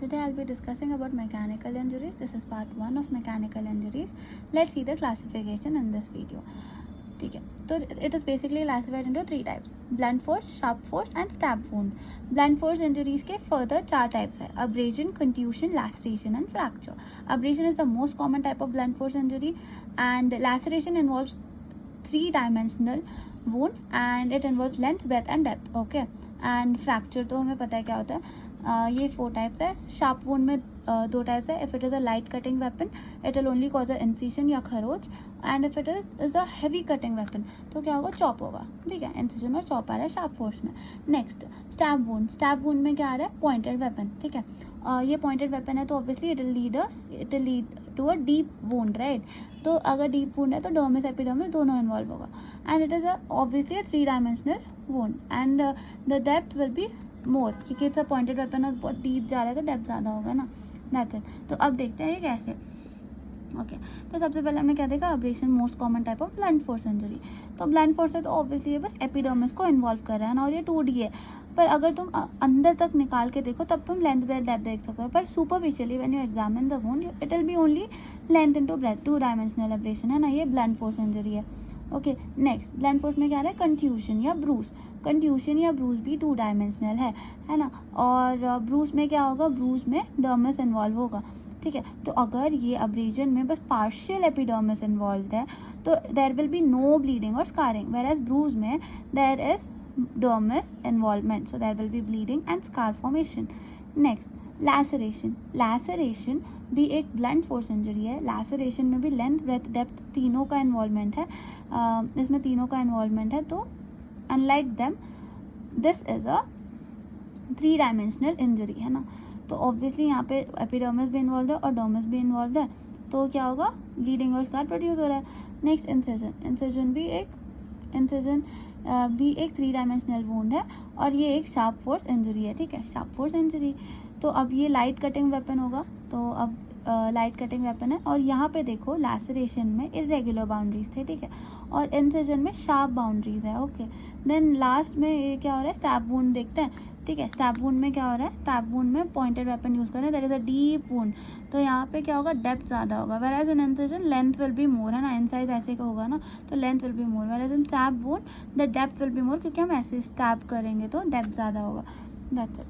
Today I'll be discussing about mechanical injuries. This is part 1 of mechanical injuries. Let's see the classification in this video. ठीक है, तो it is basically classified into 3 types: blunt force, sharp force and stab wound. Blunt force injuries के further 4 types है: abrasion, contusion, laceration and fracture. Abrasion is the most common type of blunt force injury, and laceration involves 3-dimensional wound and it involves length, breadth and depth. Okay, and fracture तो हमें पता है क्या होता है. ये 4 types है. Sharp wound में 2 टाइप्स है. If it is a light cutting weapon it will only cause a incision या खरोच, and if it is a heavy cutting weapon तो क्या होगा, चॉप होगा. ठीक है, इंसिजन और चॉप आ रहा है शार्प फोर्स में. Next stab wound. Stab wound में क्या आ रहा है, पॉइंटेड वेपन. ठीक है, ये पॉइंटेड वेपन है तो obviously it will lead to a deep wound, right. तो अगर डीप वुंड है तो डर्मिस एपिडर्मिस दोनों इन्वॉल्व होगा, and it is obviously a 3-dimensional wound, and the depth will be more, क्योंकि इट्स अ पॉइंटेड वेपन और बहुत deep जा रहा है तो डेप्थ ज़्यादा होगा ना. That's it. तो अब देखते हैं ये कैसे. ओके, तो सबसे पहले हमने क्या देखा, abrasion most common type of blunt force injury. तो ब्लंट फोर्स है तो ऑब्वियसली ये बस एपिडर्मिस को इन्वॉल्व कर रहा है ना, और ये 2D है. पर अगर तुम अंदर तक निकाल के देखो तब तुम लेंथ ब्रेथ डेप्थ देख सकते हो. पर superficially when you examine the wound it will be only length into breadth. 2-dimensional abrasion है ना, ये ब्लंट फोर्स इंजरी है. ओके, नेक्स्ट ब्लंट फोर्स में क्या आ रहा है, कंट्यूशन या ब्रूस. कंट्यूशन या ब्रूस भी 2-dimensional है ना. और ब्रूस में क्या होगा, ब्रूस में डर्मिस इन्वॉल्व होगा. ठीक है, तो अगर ये अब्रेजन में बस पार्शियल एपिडर्मिस इन्वॉल्व है तो there will be no bleeding और स्कारिंग, वेयर एज ब्रूज में there is dermis involvement, so there will be bleeding and scar formation. Next laceration. Laceration भी एक ब्लंट फोर्स इंजरी है. Laceration में भी length, breath, depth तीनों का involvement है. इसमें तीनों का इन्वॉल्वमेंट है, तो unlike them this is a 3-dimensional injury है ना. तो ऑब्वियसली यहाँ पे एपिडर्मिस भी इन्वॉल्व है और डर्मिस भी इन्वॉल्व है, तो क्या होगा, ब्लीडिंग और स्कार प्रोड्यूस हो रहा है. Next incision. इंसिजन भी एक 3-dimensional वुंड है और ये एक शार्प फोर्स इंजरी है. ठीक है, शार्प फोर्स इंजरी. तो अब ये लाइट कटिंग वेपन होगा, तो अब लाइट कटिंग वेपन है और यहाँ पे देखो लैसरेशन में इरेगुलर बाउंड्रीज थे. ठीक है, और इंसिजन में शार्प बाउंड्रीज है. ओके, देन लास्ट में ये क्या हो रहा है, स्टैब वुंड देखते हैं. ठीक है, स्टैब वुंड में क्या हो रहा है, स्टैब वुंड में पॉइंटेड वेपन यूज़ कर रहे हैं, that is a deep wound, तो यहाँ पे क्या होगा, डेप्थ ज़्यादा होगा. Whereas in incision length will be more, है ना, इंसाइज ऐसे का होगा ना, तो length will be more. Whereas in stab wound the depth will be more, क्योंकि हम ऐसे स्टैब करेंगे तो डेप्थ ज़्यादा होगा. That's it.